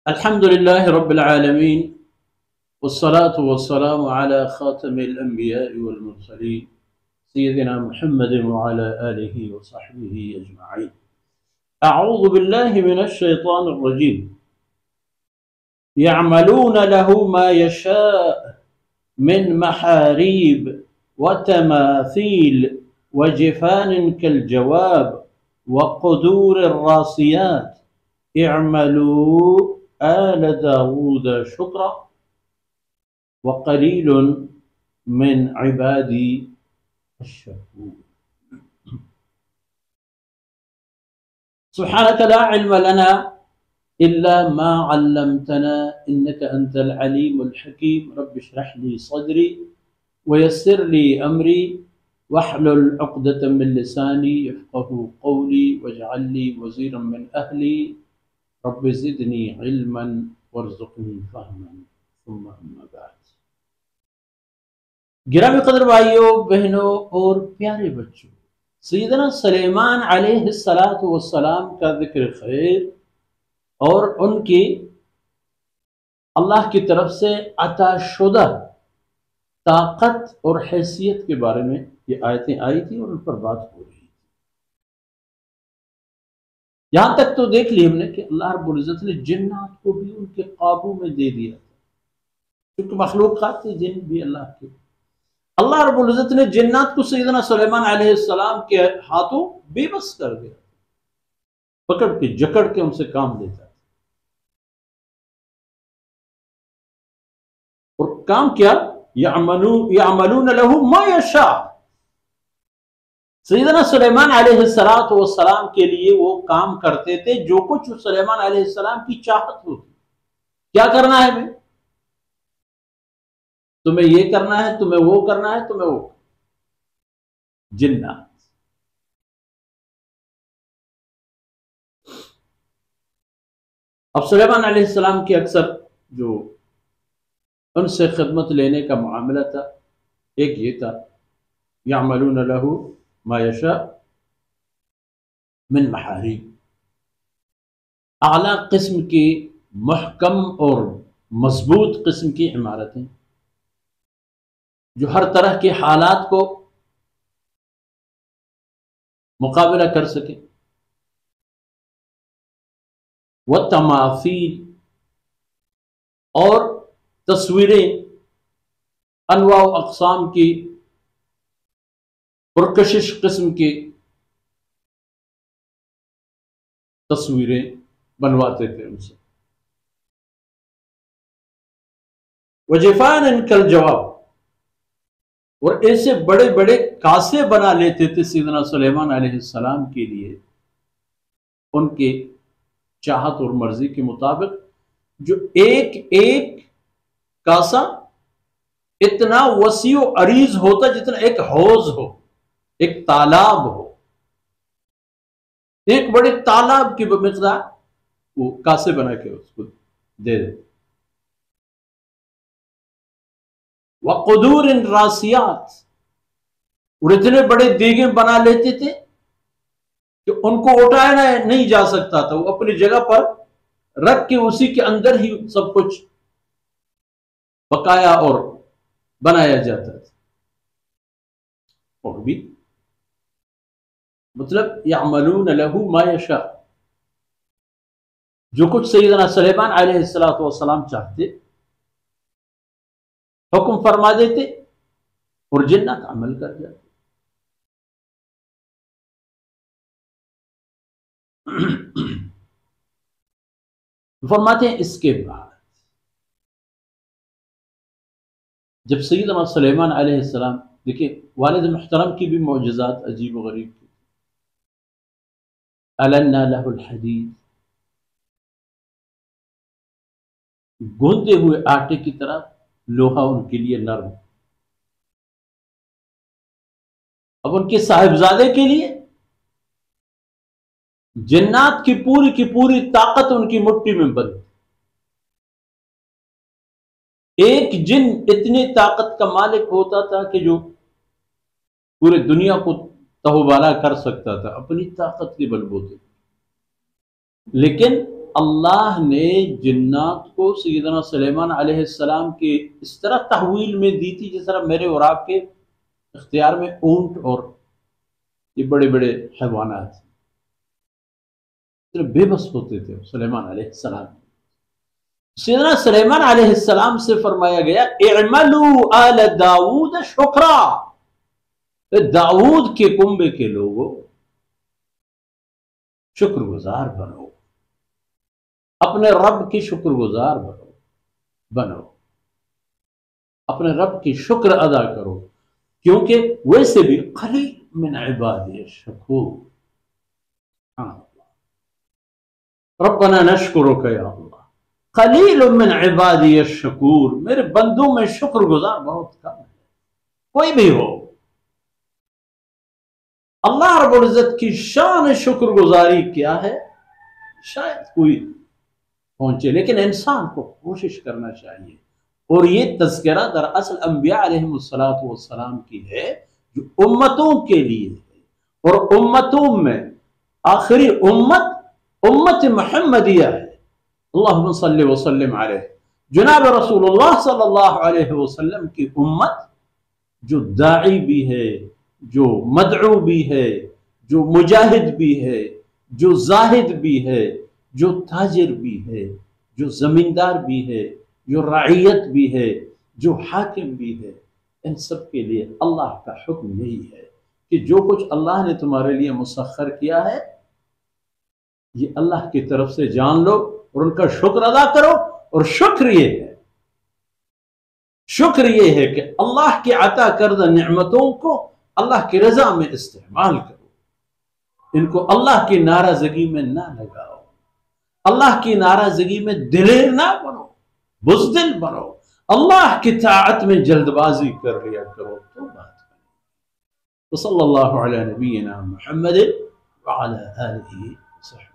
الحمد لله رب العالمين، والصلاة والسلام على خاتم الأنبياء والمرسلين سيدنا محمد وعلى آله وصحبه أجمعين. أعوذ بالله من الشيطان الرجيم. يعملون له ما يشاء من محاريب وتماثيل وجفان كالجواب وقدور الراسيات اعملوا آل داود شكرا وقليل من عبادي الشكور. سبحانك لا علم لنا إلا ما علمتنا إنك أنت العليم الحكيم. رب اشرح لي صدري ويسر لي أمري واحلل عقدة من لساني يفقه قولي واجعل لي وزيرا من أهلي رب زدني علما وارزقني فهما ثم أما بعد. گرامی قدر بھائیوں، بہنوں اور پیارے بچوں، سیدنا سلیمان علیہ السلام کا ذکر خیر اور ان کی اللہ کی طرف سے عطا شدہ طاقت اور حیثیت کے بارے میں یہ آیتیں آئی تھی اور ان پر بات ہو رہی تھی. یہاں تک تو دیکھ لی ہم نے کہ اللہ رب العزت نے جنات کو بھی ان کے قابو میں دے دیا تھا، کیونکہ مخلوقات تھے جن بھی اللہ کے. اللہ رب العزت نے جنات کو سیدنا سلیمان علیہ السلام کے ہاتھوں بے بس کر دیا، پکڑ کے جکڑ کے ان سے کام لیتا تھا. اور کام کیا؟ یعملون له ما یشاء. سیدنا سلیمان علیہ السلام کے لیے وہ کام کرتے تھے جو کچھ سلیمان علیہ السلام کی چاہت ہوتی. کیا کرنا ہے بھائی؟ تمہیں یہ کرنا ہے، تمہیں وہ کرنا ہے، تمہیں وہ. جنات اب سلیمان علیہ السلام کی اکثر جو ان سے خدمت لینے کا معاملہ تھا، ایک یہ تھا یعملون له ما یشاء من محاریب، اعلیٰ قسم کی محکم اور مضبوط قسم کی عمارتیں جو ہر طرح کے حالات کو مقابلہ کر سکیں. والتماثیل، اور تصویریں انواع و اقسام کی پرکشش قسم کی تصویریں بنواتے تھے ان سے. وجفان کالجواب، اور ایسے بڑے بڑے کاسے بنا لیتے تھے سیدنا سلیمان علیہ السلام کے لیے ان کے چاہت اور مرضی کے مطابق، جو ایک ایک کاسا اتنا وسیع و عریض ہوتا جتنا ایک حوض ہو، ایک تالاب ہو. ایک بڑے تالاب کی مقدار وہ کاسے بنا کے اس کو دے دیتے. وقدور راسیات، اور اتنے بڑے دیگیں بنا لیتے تھے کہ ان کو اٹھایا نہیں جا سکتا تھا، وہ اپنی جگہ پر رکھ کے اسی کے اندر ہی سب کچھ پکایا اور بنایا جاتا تھا. اور بھی مطلب یعملون له ما یشاء، جو کچھ سیدنا سلیمان علیہ السلام چاہتے حکم فرما دیتے اور جنات عمل کر جاتے. فرماتے ہیں اس کے بعد جب سیدنا سلیمان علیہ السلام، دیکھیں والد محترم کی بھی معجزات عجیب و غریب تھی. النا له الحدید، گوندے ہوئے آٹے کی طرح لوہا ان کے لیے نرم. اب ان کے صاحبزادے کے لیے جنات کی پوری طاقت ان کی مٹھی میں بند. ایک جن اتنی طاقت کا مالک ہوتا تھا کہ جو پورے دنیا کو تہوبالا کر سکتا تھا اپنی طاقت کے بل بوتے. لیکن اللہ نے جنات کو سیدنا سلیمان علیہ السلام کے اس طرح تحویل میں دی تھی جس طرح میرے اور آپ کے اختیار میں اونٹ اور یہ بڑے بڑے حیوانات صرف بے بس ہوتے تھے سلیمان علیہ السلام. سیدنا سلیمان علیہ السلام سے فرمایا گیا اعملوا آل داؤد شکرا، داؤد کے کنبے کے لوگوں شکر گزار بنو، اپنے رب کی شکر گزار بنو، اپنے رب کی شکر ادا کرو، کیونکہ ویسے بھی قلیل من عبادی الشکور. ربنا نشکرک یا اللہ، قلیل من عبادی الشکور، میرے بندوں میں شکر گزار بہت کم ہے. کوئی بھی ہو، اللہ رب العزت کی شان شکر گزاری کیا ہے شاید کوئی پہنچے، لیکن انسان کو کوشش کرنا چاہیے. اور یہ تذکرہ دراصل انبیاء علیہ السلام کی ہے جو امتوں کے لیے ہے، اور امتوں میں آخری امت محمدیہ ہے. اللہم صلی وسلم علیہ، جناب رسول اللہ صلی اللہ علیہ وسلم کی امت جو داعی بھی ہے، جو مدعو بھی ہے، جو مجاہد بھی ہے، جو زاہد بھی ہے، جو تاجر بھی ہے، جو زمیندار بھی ہے، جو رعیت بھی ہے، جو حاکم بھی ہے. ان سب کے لیے اللہ کا حکم یہی ہے کہ جو کچھ اللہ نے تمہارے لیے مسخر کیا ہے یہ اللہ کی طرف سے جان لو اور ان کا شکر ادا کرو. اور شکر یہ ہے کہ اللہ کی عطا کردہ نعمتوں کو اللہ کی رضا میں استعمال کرو، ان کو اللہ کی ناراضگی میں نہ لگاؤ، اللہ کی ناراضگی میں دلیر نہ بنو، بزدل بنو، اللہ کی طاعت میں جلد بازی کر لیا کرو تو بات بنے. وصلی اللہ علی نبینا محمد وعلی آلہ وصحبہ.